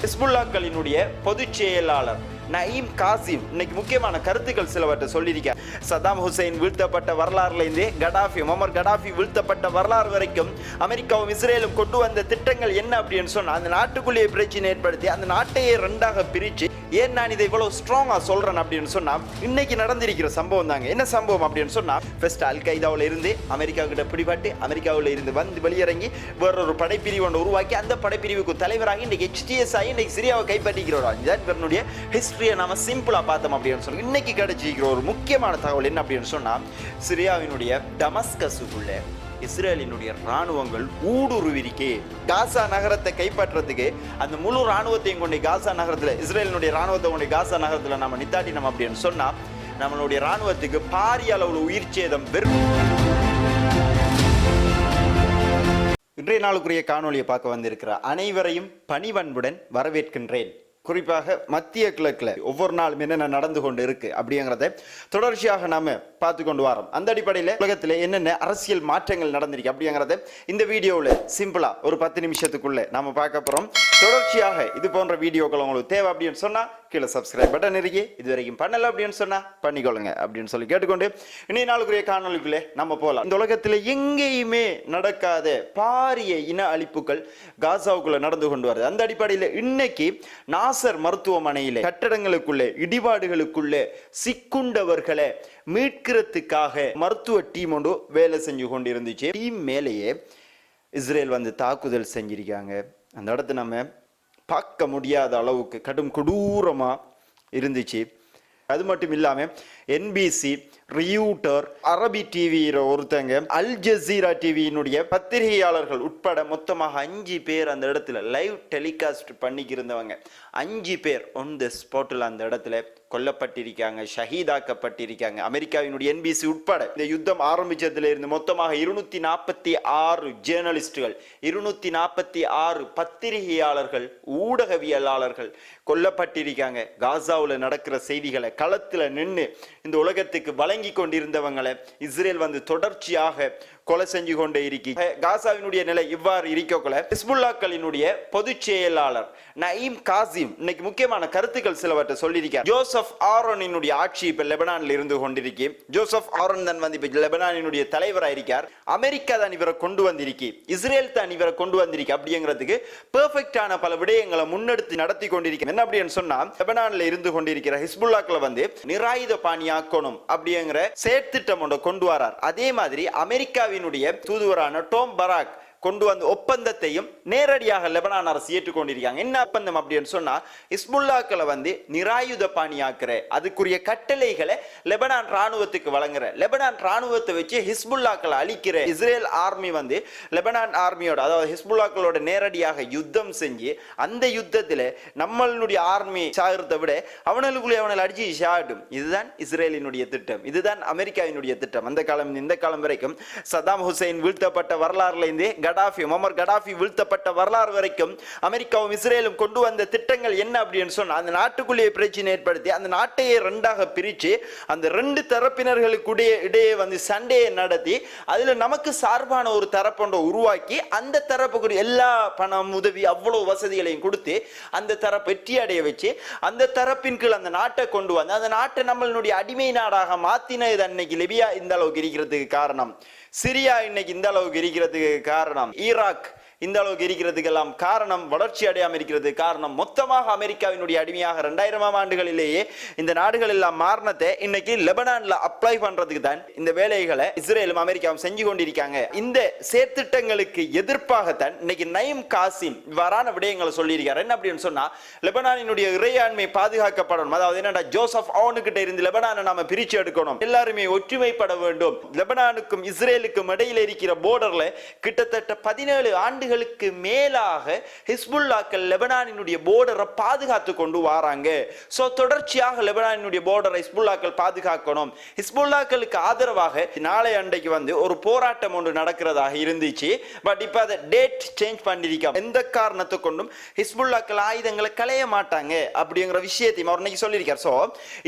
ஹிஸ்புல்லாக்களினுடைய பொதுச் செயலாளர் நயீம் காசிம் இன்னைக்கு முக்கியமான கருத்துக்கள் சிலவற்றை சொல்லியிருக்கார். சதாம் ஹுசைன் வீழ்த்தப்பட்ட வரலாறுல இருந்தே முகமது கடாஃபி வீழ்த்தப்பட்ட வரலாறு வரைக்கும் அமெரிக்காவும் இஸ்ரேலும் கொண்டு வந்த திட்டங்கள் என்ன அப்படின்னு சொன்னா அந்த நாட்டுக்குள்ளேயே பிரச்சனை ஏற்படுத்தி அந்த நாட்டையே ரெண்டாக பிரிச்சு ஏன் நான் இதை இவ்வளவு ஸ்ட்ராங்கா சொல்றேன் அப்படின்னு சொன்னா இன்னைக்கு நடந்திருக்கிற சம்பவம் தாங்க. என்ன சம்பவம் அப்படின்னு சொன்னா ஃபர்ஸ்ட் அல் கைதாவில் இருந்து அமெரிக்கா கிட்ட பிடிபட்டு அமெரிக்காவில் இருந்து வந்து வெளியிறங்கி வேறொரு படைப்பிரிவு ஒன்று உருவாக்கி அந்த படைப்பிரிவுக்கு தலைவராகி இன்னைக்கு HTS ஆகி இன்னைக்கு சிரியாவை கைப்பற்றிக்கிறோம். இதனுடைய ஹிஸ்டரியை நாம சிம்பிளா பார்த்தோம் அப்படின்னு சொன்னா இன்னைக்கு கிடைச்சிருக்கிற ஒரு முக்கியமான தகவல் என்ன அப்படின்னு சொன்னா சிரியாவினுடைய டமஸ்கஸுக்குள்ள இஸ்ரேலினுடைய ராணுவங்கள் ஊடுருவிருக்கே காசா நகரத்தை கைப்பற்றதுக்கு அந்த முழு ராணுவத்தையும் கொண்டு காசா நகரத்துல இஸ்ரேலினுடைய ராணுவத்தை கொண்டு காசா நகரத்துல நம்ம நித்தாட்டினோம் அப்படின்னு சொன்னா நம்மளுடைய ராணுவத்துக்கு பாரிய அளவுல உயிர் சேதம் வெறும். இன்றைய நாளுக்குரிய காணொலியை பார்க்க வந்திருக்கிற அனைவரையும் பணிவன்புடன் வரவேற்கின்றேன். குறிப்பாக மத்திய கிழக்குல ஒவ்வொரு நாளும் என்னென்ன நடந்து கொண்டு இருக்கு அப்படிங்கிறத தொடர்ச்சியாக நாம பார்த்து கொண்டு வரோம். அந்த அடிப்படையில் உலகத்தில் என்னென்ன அரசியல் மாற்றங்கள் நடந்திருக்கு அப்படிங்கிறத இந்த வீடியோவில் சிம்பிளா ஒரு 10 நிமிஷத்துக்குள்ள நாம பார்க்க போறோம். தொடர்ச்சியாக இது போன்ற வீடியோக்கள் உங்களுக்கு தேவை அப்படின்னு சொன்னா கீழே சப்ஸ்கிரைப் பட்டன் இருக்கு, இது வரைக்கும் பண்ணல அப்படின்னு சொன்னா பண்ணிக்கொள்ளுங்க அப்படின்னு சொல்லி கேட்டுக்கொண்டு இன்றைய நாளுக்குரிய காணொலிக்குள்ளே நம்ம போகலாம். இந்த உலகத்தில் எங்கேயுமே நடக்காத பாரிய இன அழிப்புகள் காசாவுக்குள்ள நடந்து கொண்டு வருது. அந்த அடிப்படையில் இன்னைக்கு நாசர் மருத்துவமனையில கட்டடங்களுக்குள்ளே இடிபாடுகளுக்குள்ளே சிக்குண்டவர்களை மீட்கிறதுக்காக மருத்துவ டீம் ஒன்று வேலை செஞ்சு கொண்டு இருந்துச்சு. டீம் மேலேயே இஸ்ரேல் வந்து தாக்குதல் செஞ்சிருக்காங்க. அந்த இடத்த நம்ம பார்க்க முடியாத அளவுக்கு கடும் கொடூரமா இருந்துச்சு. அது மட்டும் இல்லாம NBC, ரியூட்டர், அரபி டிவி ஒருத்தங்க, அல் ஜசீரா டிவியினுடைய பத்திரிகையாளர்கள் உட்பட மொத்தமாக 5 பேர் அந்த இடத்துல லைவ் டெலிகாஸ்ட் பண்ணிக்கிருந்தவங்க 5 பேர் ஒன் தி ஸ்பாட்டில் அந்த இடத்துல கொல்லப்பட்டிருக்காங்க, ஷஹீதாக்கப்பட்டிருக்காங்க. அமெரிக்காவினுடைய NBC உட்பட இந்த யுத்தம் ஆரம்பிச்சதுல இருந்து மொத்தமாக 246 ஜேர்னலிஸ்டுகள், 246 பத்திரிகையாளர்கள், ஊடகவியலாளர்கள் கொல்லப்பட்டிருக்காங்க. காசாவில் நடக்கிற செய்திகளை களத்துல நின்று இந்த உலகத்துக்கு வழங்கி கொண்டிருந்தவங்களை இஸ்ரேல் வந்து தொடர்ச்சியாக கொலை செஞ்சு கொண்டே இருக்கி. காசாவினுடைய நிலை இவ்வாறு இருக்கக்குள்ள ஹிஸ்புல்லாக்களினுடைய பொதுச் செயலாளர் நயீம் காசிம் இன்னைக்கு முக்கியமான கருத்துக்கள் சிலவற்றை சொல்லியிருக்கார். ஜோசப் ஆரோனினுடைய ஆட்சி இப்ப லெபனான்ல இருந்து கொண்டிருக்கு. ஜோசப் ஆரோன் தான் வந்து இப்ப லெபனானினுடைய தலைவராக இருக்கார். அமெரிக்கா தான் இவரை கொண்டு வந்திருக்கு, இஸ்ரேல் தான் இவரை கொண்டு வந்திருக்கு அப்படிங்கிறதுக்கு பெர்ஃபெக்டான பல விடயங்களை முன்னெடுத்து நடத்தி கொண்டிருக்க. என்ன அப்படின்னு சொன்னா லெபனான்ல இருந்து கொண்டிருக்கிற ஹிஸ்புல்லாக்களை வந்து நிராயுத பாணியாக்கணும் அப்படிங்கிற செயற்திட்டம் ஒன்று கொண்டு வரார். அதே மாதிரி அமெரிக்காவினுடைய தூதுவரான டோம் பராக் கொண்டு வந்த ஒப்பந்தத்தையும் நேரடியாக லெபனான் அரசு ஏற்றுக்கொண்டிருக்காங்க. என்ன ஒப்பந்தம் அப்படின்னு சொன்னா ஹிஸ்புல்லாக்களை வந்து நிராயுத பாணியாக்குற அதுக்குரிய கட்டளைகளை லெபனான் ராணுவத்துக்கு வழங்குற, லெபனான் ராணுவத்தை வச்சு ஹிஸ்புல்லாக்களை அழிக்கிற இஸ்ரேல் ஆர்மி வந்து லெபனான் ஆர்மியோட அதாவது ஹிஸ்புல்லாக்களோட நேரடியாக யுத்தம் செஞ்சு அந்த யுத்தத்தில் நம்மளுடைய ஆர்மி சாகிறத விட அவனுக்குள்ளே அவனை அடிச்சு சாடும். இதுதான் இஸ்ரேலினுடைய திட்டம், இதுதான் அமெரிக்காவினுடைய திட்டம். அந்த காலம் இந்த காலம் வரைக்கும் சதாம் ஹுசைன் வீழ்த்தப்பட்ட வரலாறுல இருந்தே முகமது கடாஃபி வீழ்த்தப்பட்ட வரலாறு வரைக்கும் அமெரிக்காவும் இஸ்ரேலும் கொண்டு வந்த திட்டங்கள் என்ன அப்படின்னு சொன்னா அந்த நாட்டுக்குள்ளேயே பிரச்சனை ஏற்படுத்தி அந்த நாட்டையே ரெண்டாக பிரிச்சு அந்த 2 தரப்பினர்களுக்கு இடையே வந்து சண்டையை நடத்தி அதுல நமக்கு சார்பான ஒரு தரப்பொன்றை உருவாக்கி அந்த தரப்புக்கு எல்லா பணம் உதவி அவ்வளவு வசதிகளையும் கொடுத்து அந்த தரப்பு வெற்றி அடைய வச்சு அந்த தரப்பின் கீழ் அந்த நாட்டை கொண்டு வந்து அந்த நாட்டை நம்மளுடைய அடிமை நாடாக மாத்தினது அன்னைக்கு லிபியா இந்த அளவுக்கு இருக்கிறதுக்கு காரணம், சிரியா இன்னைக்கு இந்த அளவுக்கு இருக்கிறதுக்கு காரணம், ஈராக் இந்த அளவுக்கு இருக்கிறதுக்கெல்லாம் காரணம், வளர்ச்சி அடையாமல் இருக்கிறது காரணம், மொத்தமாக அமெரிக்காவினுடைய அடிமையாக 2000ஆம் ஆண்டுகளிலேயே இந்த நாடுகள் எல்லாம் மாறினத்தை இன்னைக்கு லெபனான்ல அப்ளை பண்றதுக்கு தான் இந்த வேலைகளை இஸ்ரேலும் அமெரிக்காவும் செஞ்சு கொண்டிருக்காங்க. இந்த செயற்திட்டங்களுக்கு எதிர்ப்பாகத்தான் இன்னைக்கு நயீம் காசிம் இவ்வாறான விடயங்களை சொல்லியிருக்காரு. என்ன அப்படின்னு சொன்னா லெபனானினுடைய இறையாண்மை பாதுகாக்கப்படணும், அதாவது என்னடா ஜோசப் ஆரோனுக்கிட்ட இருந்து லெபனானை நாம பிரிச்சு எடுக்கணும், எல்லாருமே ஒற்றுமைப்பட வேண்டும். லெபனானுக்கும் இஸ்ரேலுக்கும் இடையில இருக்கிற போர்டர்ல கிட்டத்தட்ட 17 ஆண்டு மேலாக ஹிஸ்புல்லாக்கள் லெபனானினுடைய போர்டரை பாதுகாத்து கொண்டு வராங்க. சோ தொடர்ச்சியாக லெபனானினுடைய போர்டரை ஹிஸ்புல்லாக்கள் பாதுகாக்கணும். ஹிஸ்புல்லாக்களுக்கு ஆதரவாக நாளை அன்றைக்கு வந்து ஒரு போராட்டம் ஒன்று நடக்கிறதாக இருந்துச்சு. பட் இப்ப அதை டேட் சேஞ்ச் பண்ணிருக்காங்க. எந்த காரணத்தை கொண்டும் ஹிஸ்புல்லாக்கள் ஆயுதங்களை களைய மாட்டாங்க அப்படிங்கிற விஷயத்தையும் அவர் இன்னைக்கு சொல்லியிருக்கார். சோ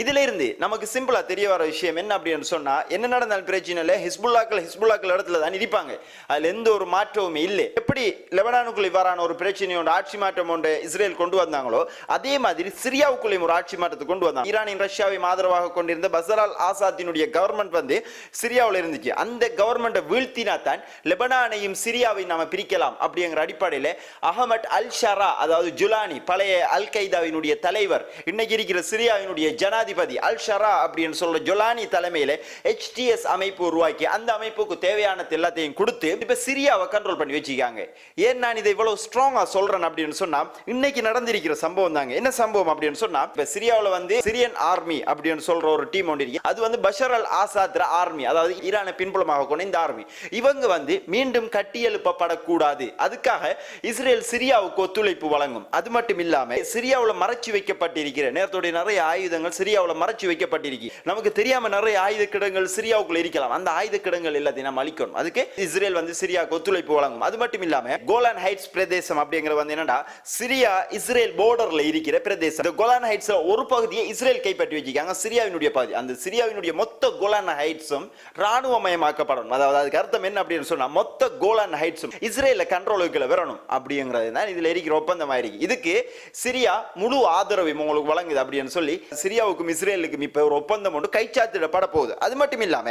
இதுல இருந்து நமக்கு சிம்பிளா தெரிய வர விஷயம் என்ன அப்படின்னு சொன்னா என்ன நடந்தாலும் பிரச்சனை இல்லை, ஹிஸ்புல்லாக்கள் இடத்துல தான் இருப்பாங்க, அதுல எந்த ஒரு மாற்றமுமே இல்லை. எப்படி லெபனானுக்குள்ள இவ்வாறான ஒரு பிரச்சனையோட ஆட்சி மாற்றம் ஒன்று இஸ்ரேல் கொண்டு வந்தாங்களோ அதே மாதிரி சிரியாவுக்குள்ளேயும் ஒரு ஆட்சி மாற்றத்தை கொண்டு வந்தாங்க. ஈரானின் ரஷ்யாவை ஆதரவாக கொண்டிருந்த பஷர் அல் ஆசாத்தினுடைய கவர்மெண்ட் வந்து சிரியாவில் இருந்துச்சு. அந்த கவர்மெண்ட்டை வீழ்த்தினா தான் லெபனானையும் சிரியாவையும் நாம பிரிக்கலாம் அப்படிங்கிற அடிப்படையில் அஹமத் அல் ஷரா, அதாவது ஜுலானி, பழைய அல் கைதாவினுடைய தலைவர், இன்னைக்கு இருக்கிற சிரியாவினுடைய ஜனாதிபதி அல் ஷரா அப்படின்னு சொல்ற ஜுலானி தலைமையில HTS அமைப்பு உருவாக்கி அந்த அமைப்புக்கு தேவையான எல்லாத்தையும் கொடுத்து இப்ப சிரியாவை கண்ட்ரோல் பண்ணி வச்சிருக்காங்க. ஏன் நான் இதை இவ்வளவு ஸ்ட்ராங்கா சொல்றேன் அப்படின்னு சொன்னா, இன்னைக்கு நடந்திருக்கிற சம்பவம் தாங்க. என்ன சம்பவம் அப்படின்னு சொன்னா, இப்ப சிரியாவில் வந்து சிரியன் ஆர்மி அப்படின்னு சொல்ற ஒரு டீம் ஒன்று இருக்கு. அது வந்து பஷர் அல் ஆசாத் ஆர்மி, அதாவது ஈரானை பின்புலமாக கொண்ட இந்த ஆர்மி, இவங்க வந்து மீண்டும் கட்டியெழுப்பப்படக்கூடாது. அதுக்காக இஸ்ரேல் சிரியாவுக்கு ஒத்துழைப்பு வழங்கும். அது மட்டும் இல்லாம சிரியாவில் மறைச்சு வைக்கப்பட்டிருக்கிற நேரத்தோட நிறைய ஆயுதங்கள் சிரியாவில் மறைச்சு வைக்கப்பட்டிருக்கு. நமக்கு தெரியாம நிறைய ஆயுத கிடங்கள் சிரியாவுக்குள்ள இருக்கலாம். அந்த ஆயுத கிடங்கள் எல்லாத்தையும் நம்ம அழிக்கணும். அதுக்கு இஸ்ரேல் வந்து சிரியாவுக்கு ஒத்துழைப்பு வழங்கும். அது மட்டும் இல்லாம கோலான் ஹைட்ஸ் பிரதேசம் அப்படிங்கிறது வந்து என்னன்னா, சிரியா இஸ்ரேல் பார்டர்ல இருக்கிற பிரதேசம். இந்த கோலான் ஹைட்ஸ்ல ஒரு பகுதியை இஸ்ரேல் கைப்பற்றி வச்சிருக்காங்க, சிரியாவினுடைய பகுதி. அந்த சிரியாவினுடைய மொத்த கோலான் ஹைட்ஸும் ராணுவமயமாக்கப்படணும். அதாவது அதுக்கு அர்த்தம் என்ன அப்படின்னு சொன்னா, மொத்த கோலான் ஹைட்ஸும் இஸ்ரேல கண்ட்ரோலுக்குள்ள வரணும் அப்படிங்கிறது தான் இதுல இருக்கிற ஒப்பந்தமா இருக்கு. இதுக்கு சிரியா முழு ஆதரவை உங்களுக்கு வழங்குது அப்படின்னு சொல்லி சிரியாவுக்கும் இஸ்ரேலுக்கும் இப்ப ஒரு ஒப்பந்தம் ஒன்று கைச்சாத்திடப்பட போகுது. அது மட்டும் இல்லாம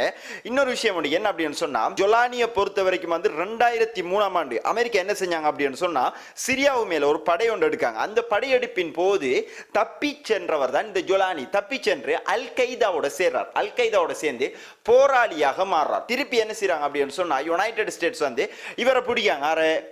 இன்னொரு விஷயம் ஒன்று என்ன அப்படின்னு சொன்னா, ஜொலானியை பொறுத்த வரைக்கும் வந்து 2003ஆம் ஆண்டு அமெரிக்கா என்ன செஞ்சாங்க அப்படின்னு சொன்னா, சிரியாவு மேல ஒரு படை ஒன்று எடுக்காங்க. அந்த படையெடுப்பின் போது தப்பி சென்றவர் தான் இந்த ஜொலானி. தப்பி சென்று அல் கைதாவோட சேர்றார். அல் கைதாவோட சேர்ந்து போராளியாக மாறுறார். திருப்பி என்ன செய்றாங்க அப்படின்னு சொன்னா, யுனைடெட் ஸ்டேட்ஸ் வந்து இவரை பிடிக்காங்க,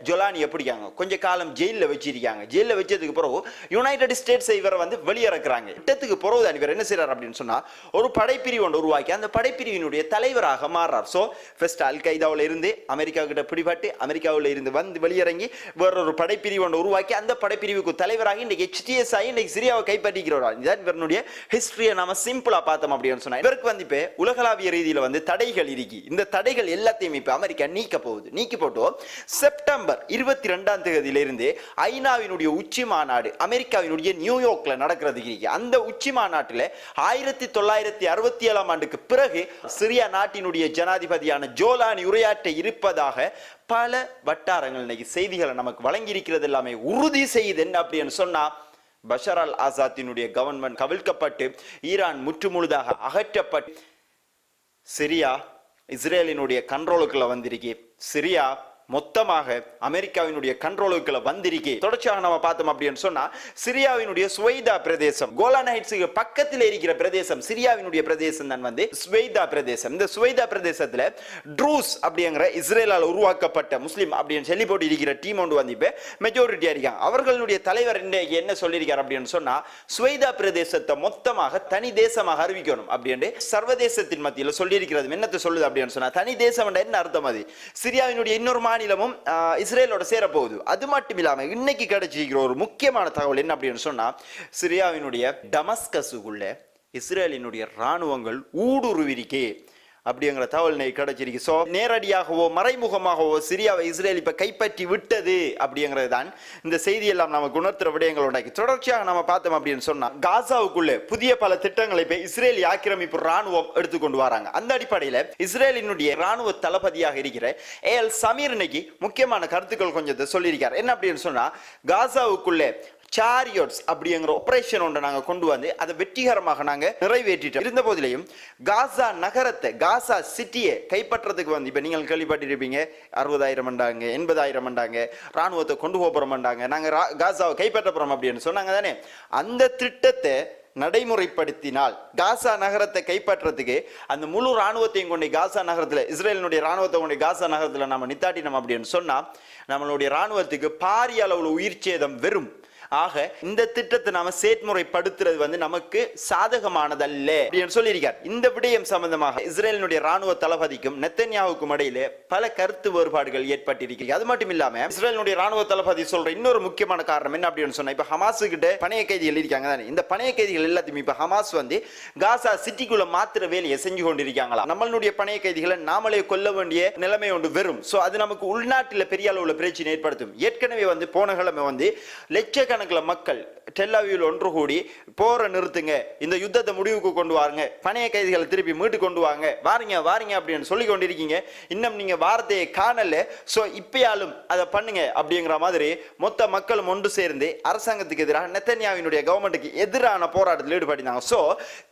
ஜொலானியை பிடிக்காங்க, கொஞ்ச காலம் ஜெயிலில் வச்சிருக்காங்க. ஜெயிலில் வச்சதுக்கு பிறகு யுனைடெட் ஸ்டேட்ஸ் இவரை வந்து வெளியிறக்குறாங்க. திட்டத்துக்கு பிறகுதான் இவர் என்ன செய்றார் அப்படின்னு சொன்னா, ஒரு படைப்பிரிவு ஒன்று உருவாக்கி அந்த படைப்பிரிவினுடைய தலைவராக மாறுறார். சோ ஃபர்ஸ்ட் அல் கைதாவில் இருந்து அமெரிக்கா கிட்ட பிடிபட்டு அமெரிக்காவில் இருந்து வந்து வெளியிறங்கி வேறொரு படைப்பிரிவு ஒன்று உருவாக்கி அந்த படைப்பிரிவுக்கு தலைவராகி இன்னைக்கு HTS ஆகி இன்னைக்கு சிரியாவை கைப்பற்றிக்கிறோம். இதுதான் இவருடைய ஹிஸ்டரியை நாம சிம்பிளா பார்த்தோம் அப்படின்னு சொன்னா, இவருக்கு வந்து இப்ப உலகளாவிய ரீதியில வந்து தடைகள் இருக்கு. இந்த தடைகள் எல்லாத்தையும் இப்ப அமெரிக்கா நீக்க போகுது. நீக்கி போட்டு செப்டம்பர் 22ஆம் தேதியிலிருந்து ஐநாவினுடைய உச்சி மாநாடு அமெரிக்காவினுடைய நியூயார்க்ல நடக்கிறதுக்கு இருக்கு. அந்த உச்சி மாநாட்டில் 1967ஆம் ஆண்டுக்கு பிறகு சிரியா நாட்டினுடைய ஜனாதிபதியான ஜோலானி உரையாற்ற இருப்பதாக பல வட்டாரங்கள் இன்னைக்கு செய்திகளை நமக்கு வழங்கி இருக்கிறது. எல்லாமே உறுதி செய்யுது. என்ன அப்படின்னு சொன்னா, பஷர் அல் ஆசாத்தினுடைய கவர்மெண்ட் கவிழ்க்கப்பட்டு ஈரான் முற்றுமுழுதாக அகற்றப்பட்டு சிரியா இஸ்ரேலினுடைய கண்ட்ரோலுக்குள்ள வந்திருக்கு. சிரியா மொத்தமாக அமெரிக்காவினுடைய கண்ட்ரோலுக்குள்ள வந்திருக்கே. தொடர்ச்சியாக நம்ம பார்த்தோம் அப்படின்னு சொன்னா, சிரியாவினுடைய சுவைதா பிரதேசம், கோலான் ஹைட்ஸுக்கு பக்கத்தில் இருக்கிற பிரதேசம் சிரியாவினுடைய பிரதேசம் தான் வந்து சுவைதா பிரதேசம். இந்த சுவைதா பிரதேசத்துல ட்ரூஸ் அப்படிங்கிற இஸ்ரேலால் உருவாக்கப்பட்ட முஸ்லிம் அப்படின்னு சொல்லி போட்டு இருக்கிற டீம் ஒன்று வந்து இப்ப மெஜாரிட்டியா இருக்காங்க. அவர்களுடைய தலைவர் என்ன சொல்லியிருக்காரு அப்படின்னு சொன்னா, சுவைதா பிரதேசத்தை மொத்தமாக தனி தேசமாக அறிவிக்கணும் அப்படின்னு சர்வதேசத்தின் மத்தியில் சொல்லி இருக்கிறது. என்னத்தை சொல்லுது அப்படின்னு சொன்னா, தனி தேசம் என்ன அர்த்தம்? அது சிரியாவினுடைய இன்னொரு மாநிலமும் இஸ்ரேலோட சேர போகுது. அது மட்டும் இல்லாம இன்னைக்கு கிடைச்சிருக்கிற ஒரு முக்கியமான தகவல் என்ன அப்படின்னு சொன்னா, சிரியாவினுடைய டமஸ்கஸுக்குள்ள இஸ்ரேலினுடைய ராணுவங்கள் ஊடுருவிருக்கே அப்படிங்கிற தகவல் கிடைச்சிருக்கு. சோ நேரடியாகவோ மறைமுகமாகவோ சிரியாவை இஸ்ரேல் இப்ப கைப்பற்றி விட்டது அப்படிங்கிறது தான் இந்த செய்தி எல்லாம் நமக்கு உணர்த்துற விடயங்கள் உண்டாக்கி. தொடர்ச்சியாக நம்ம பார்த்தோம் அப்படின்னு சொன்னா, காசாவுக்குள்ள புதிய பல திட்டங்களை இப்ப இஸ்ரேலி ஆக்கிரமிப்பு ராணுவம் எடுத்துக்கொண்டு வராங்க. அந்த அடிப்படையில இஸ்ரேலினுடைய ராணுவ தளபதியாக இருக்கிற ஏல் சமீர் இன்னைக்கு முக்கியமான கருத்துக்கள் கொஞ்சத்தை சொல்லியிருக்கார். என்ன அப்படின்னு சொன்னா, காசாவுக்குள்ள சாரியோட்ஸ் அப்படிங்கிற ஆபரேஷன் ஒன்றை நாங்க கொண்டு வந்து அதை வெற்றிகரமாக நாங்க நிறைவேற்றிட்டோம். இருந்த போதிலையும் காசா நகரத்தை, காசா சிட்டியை கைப்பற்றதுக்கு வந்து இப்ப நீங்கள் கேள்விப்பட்டிருப்பீங்க, 60,000 மண்டாங்க, 80,000 மண்டாங்க, ராணுவத்தை கொண்டு போறோம் மண்டாங்க, நாங்க காசாவை கைப்பற்ற போறோம் அப்படின்னு சொன்னாங்க தானே. அந்த திட்டத்தை நடைமுறைப்படுத்தினால் காசா நகரத்தை கைப்பற்றதுக்கு அந்த முழு ராணுவத்தையும் கொண்டு காசா நகரத்துல, இஸ்ரேலினுடைய ராணுவத்தை கொண்டு காசா நகரத்துல நம்ம நித்தாட்டினோம் அப்படின்னு சொன்னா, நம்மளுடைய ராணுவத்துக்கு பாரிய அளவுல உயிர் சேதம் வெறும். ஆக இந்த திட்டத்தை நாம செயற்முறைப்படுத்துறது வந்து நமக்கு சாதகமானதல்ல அப்படின்னு சொல்லியிருக்கார். இந்த விடயம் சம்பந்தமாக இஸ்ரேலினுடைய ராணுவ தளபதிக்கும் நெத்தன்யாவுக்கும் இடையிலே பல கருத்து வேறுபாடுகள் ஏற்பட்டிருக்கு. அது மட்டும் இல்லாம இஸ்ரேலினுடைய ராணுவ தளபதி சொல்ற இன்னொரு முக்கியமான காரணம் என்ன அப்படின்னு சொன்னா, இப்ப ஹமாஸ் கிட்ட பணைய கைதிகள் இருக்காங்க தானே, இந்த பணைய கைதிகள் எல்லாத்தையும் இப்ப ஹமாஸ் வந்து காசா சிட்டிக்குள்ள மாத்திர வேலையை செஞ்சு கொண்டிருக்காங்களா. நம்மளுடைய பணைய கைதிகளை நாமளே கொல்ல வேண்டிய நிலைமை ஒன்று வெறும். சோ அது நமக்கு உள்நாட்டில் பெரிய அளவுல பிரச்சனை ஏற்படுத்தும். ஏற்கனவே வந்து போன கிழமை வந்து லட்சக்கணக்கான லட்சக்கணக்கில் மக்கள் டெல்லாவியில் ஒன்று கூடி போரை நிறுத்துங்க, இந்த யுத்தத்தை முடிவுக்கு கொண்டு வாருங்க, பணைய கைதிகளை திருப்பி மீட்டு கொண்டு வாங்க, வாரீங்க வாரீங்க அப்படின்னு சொல்லி கொண்டிருக்கீங்க. இன்னும் நீங்க வார்த்தையை காணல. சோ இப்பயாலும் அதை பண்ணுங்க அப்படிங்கிற மாதிரி மொத்த மக்களும் ஒன்று சேர்ந்து அரசாங்கத்துக்கு எதிராக நெத்தன்யாவினுடைய கவர்மெண்ட்டுக்கு எதிரான போராட்டத்தில் ஈடுபட்டிருந்தாங்க. சோ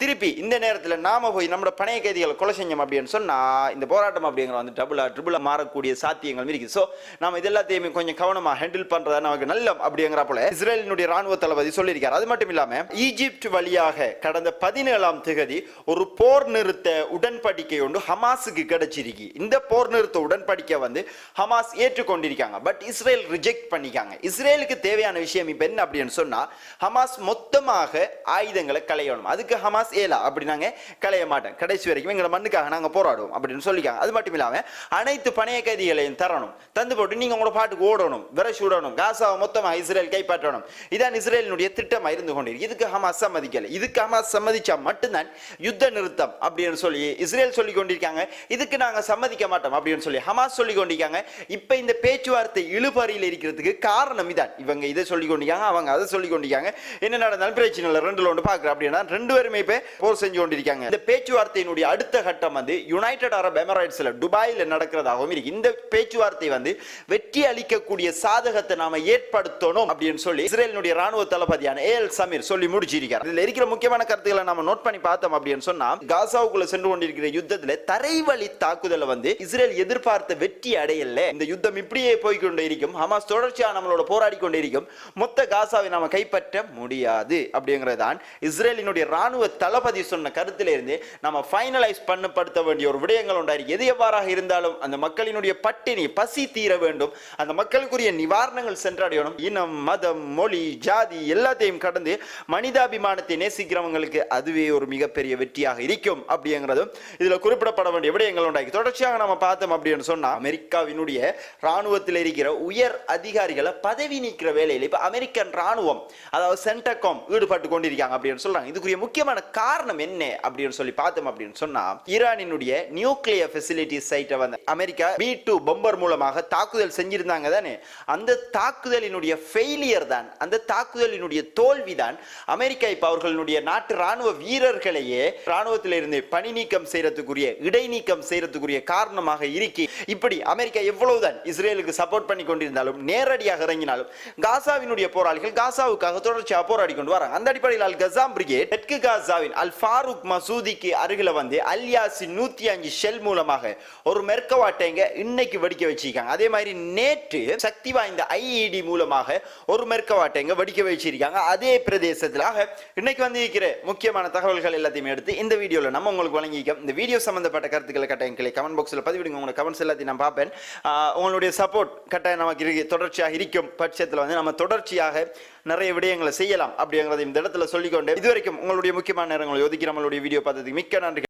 திருப்பி இந்த நேரத்தில் நாம போய் நம்ம பணைய கைதிகளை கொலை செஞ்சோம் அப்படின்னு சொன்னா இந்த போராட்டம் அப்படிங்கிற வந்து ட்ரிபிளா மாறக்கூடிய சாத்தியங்கள் இருக்கு. சோ நாம இது எல்லாத்தையுமே கொஞ்சம் கவனமா ஹேண்டில் பண்றதா நமக்கு நல்ல அப்படிங்கிற போல இஸ்ரேலினுடைய ராணுவ தளபதி சொல்லியிருக்கார். அது மட்டும் இல்லாம ஈஜிப்ட் வழியாக கடந்த 17ஆம் தேதி ஒரு போர் நிறுத்த உடன்படிக்கை ஒன்று ஹமாஸுக்கு கிடைச்சிருக்கு. இந்த போர் நிறுத்த உடன்படிக்கை வந்து ஹமாஸ் ஏற்றுக்கொண்டிருக்காங்க. பட் இஸ்ரேல் ரிஜெக்ட் பண்ணிக்காங்க. இஸ்ரேலுக்கு தேவையான விஷயம் இப்ப என்ன அப்படின்னு சொன்னா ஹமாஸ் மொத்தமாக ஆயுதங்களை களையணும். அதுக்கு ஹமாஸ் ஏலா அப்படி நாங்க களைய மாட்டோம், கடைசி வரைக்கும் எங்க மண்ணுக்காக நாங்க போராடுவோம் அப்படின்னு சொல்லிக்காங்க. அது மட்டும் இல்லாம அனைத்து பணைய கைதிகளையும் தரணும், தந்து போட்டு நீங்க உங்களோட பாட்டுக்கு ஓடணும், விரசி விடணும், காசாவை மொத்தமாக இஸ்ரேல் கைப்பற்றணும். இதான் இஸ்ரேலினுடைய திட்டமா இருந்து கொண்டிருக்கு. இதுக்கு ஹமாஸ் சம்மதிக்கல. இதுக்கு ஹமாஸ் சம்மதிச்சா மட்டும்தான் யுத்த நிறுத்தம் அப்படின்னு சொல்லி இஸ்ரேல் சொல்லி கொண்டிருக்காங்க. இதுக்கு நாங்க சம்மதிக்க மாட்டோம் அப்படின்னு சொல்லி ஹமாஸ் சொல்லி கொண்டிருக்காங்க. இப்ப இந்த பேச்சுவார்த்தை இழுபறியில் இருக்கிறதுக்கு காரணம் இதான். இவங்க இதை சொல்லி கொண்டிருக்காங்க, அவங்க அதை சொல்லி கொண்டிருக்காங்க. என்ன நடந்தாலும் பிரச்சனை இல்லை, ரெண்டுல ஒன்று பார்க்குறேன் அப்படின்னா ரெண்டு பேருமே இப்ப போர் செஞ்சு கொண்டிருக்காங்க. இந்த பேச்சுவார்த்தையினுடைய அடுத்த கட்டம் வந்து யுனைடெட் அரப் எமிரேட்ஸ்ல துபாயில் நடக்கிறதாகவும் இருக்கு. இந்த பேச்சுவார்த்தை வந்து வெற்றி அளிக்கக்கூடிய சாதகத்தை நாம ஏற்படுத்தணும் அப்படின்னு சொல்லி இஸ்ரேலினுடைய ராணுவ தளபதியான ஏல் சமீர் சொல்லி முடிச்சிருக்கார். இதுல இருக்கிற முக்கியமான கருத்துக்களை நாம நோட் பண்ணி பார்த்தோம் அப்படின்னு சொன்னா காசாவுக்குள்ள சென்று கொண்டிருக்கிற யுத்தத்துல தரைவழி தாக்குதலை வந்து இஸ்ரேல் எதிர்பார்த்த வெற்றி அடையல. இந்த யுத்தம் இப்படியே போய்கொண்டே இருக்கும். ஹமாஸ் தொடர்ச்சியா நம்மளோட போராடி கொண்டே இருக்கும். மொத்த காசாவை நாம கைப்பற்ற முடியாது அப்படிங்கறதுதான் இஸ்ரேலினுடைய ராணுவ தளபதி சொன்ன கருத்தில இருந்து நாம ஃபைனலைஸ் பண்ணப்படுத்த வேண்டிய ஒரு விடயங்கள் உண்டாயிருக்கு. எது எவ்வாறாக இருந்தாலும் அந்த மக்களினுடைய பட்டினி பசி தீர வேண்டும், அந்த மக்களுக்குரிய நிவாரணங்கள் சென்றடையணும். இனம், மதம், மொழி, ஜாதி எல்லாத்தையும் கடந்து மனிதாபிமானத்தை நேசிக்கிறவங்களுக்கு அதுவே ஒரு மிகப்பெரிய வெற்றியாக இருக்கும் அப்படிங்கிறதும் இதுல குறிப்பிடப்பட வேண்டிய விடயங்கள் உண்டாயிருக்கு. தொடர்ச்சியாக நம்ம பார்த்தோம் அப்படின்னு சொன்னா அமெரிக்காவினுடைய ராணுவத்தில் இருக்கிற உயர் அதிகாரிகளை பதவி நீக்கிற வேலையில் இப்ப அமெரிக்கன் ராணுவம் அதாவது சென்டகாம் ஈடுபட்டு கொண்டிருக்காங்க அப்படின்னு சொல்றாங்க. இதுக்குரிய முக்கியமான காரணம் என்ன அப்படின்னு சொல்லி பார்த்தோம் அப்படின்னு சொன்னா ஈரானினுடைய நியூக்ளியர் ஃபெசிலிட்டி சைட்டை வந்து அமெரிக்கா B-2 பம்பர் மூலமாக தாக்குதல் செஞ்சிருந்தாங்க தானே. அந்த தாக்குதலினுடைய ஃபெயிலியர் தான், அந்த தாக்குதலினுடைய தோல்விதான் அமெரிக்கா இப்ப அவர்களுடைய நாட்டு ராணுவ வீரர்களையே ராணுவத்தில் இருந்து பணி நீக்கம் செய்யறதுக்குரிய இடைநீக்கம் செய்யறதுக்குரிய காரணமாக இருக்கு. இப்படி அமெரிக்கா எவ்வளவுதான் இஸ்ரேலுக்கு சப்போர்ட் பண்ணி கொண்டிருந்தாலும் நேரடியாக இறங்கினாலும் காசாவினுடைய போராளிகள் காசாவுக்காக தொடர்ச்சியாக போராடி கொண்டு வராங்க. அந்த அடிப்படையில் அல் கசாம் பிரிகேட் தெற்கு காசாவின் அல் ஃபாரூக் மசூதிக்கு அருகில வந்து அல் யாசின் 105 ஷெல் மூலமாக ஒரு மெர்கவா டேங்கை இன்னைக்கு வெடிக்க வச்சிருக்காங்க. அதே மாதிரி நேற்று சக்தி வாய்ந்த IED மூலமாக ஒரு மெர்கவா டேங்கை வெடிக்க வச்சிருக்காங்க. அதே பிரதேசத்தில் இன்னைக்கு வந்து இருக்கிற முக்கியமான தகவல்கள் எல்லாத்தையும் எடுத்து இந்த வீடியோல நம்ம உங்களுக்கு வழங்கியிருக்கோம். இந்த வீடியோ சம்பந்தப்பட்ட கருத்துக்களை கட்டாயம் கமெண்ட் பாக்ஸ்ல பதிவிடுங்க. உங்களோட கமெண்ட்ஸ் எல்லாத்தையும் நான் பார்ப்பேன். உங்களுடைய சப்போர்ட் கட்டாயம் நமக்கு தொடர்ச்சியாக இருக்கும் பட்சத்தில் வந்து நம்ம தொடர்ச்சியாக நிறைய விடயங்களை செய்யலாம் அப்படிங்கிறத இந்த இடத்துல சொல்லிக்கொண்டு இதுவரைக்கும் உங்களுடைய முக்கியமான நேரங்களை ஒதுக்கி நம்மளுடைய வீடியோ பார்த்ததுக்கு மிக்க நன்றி.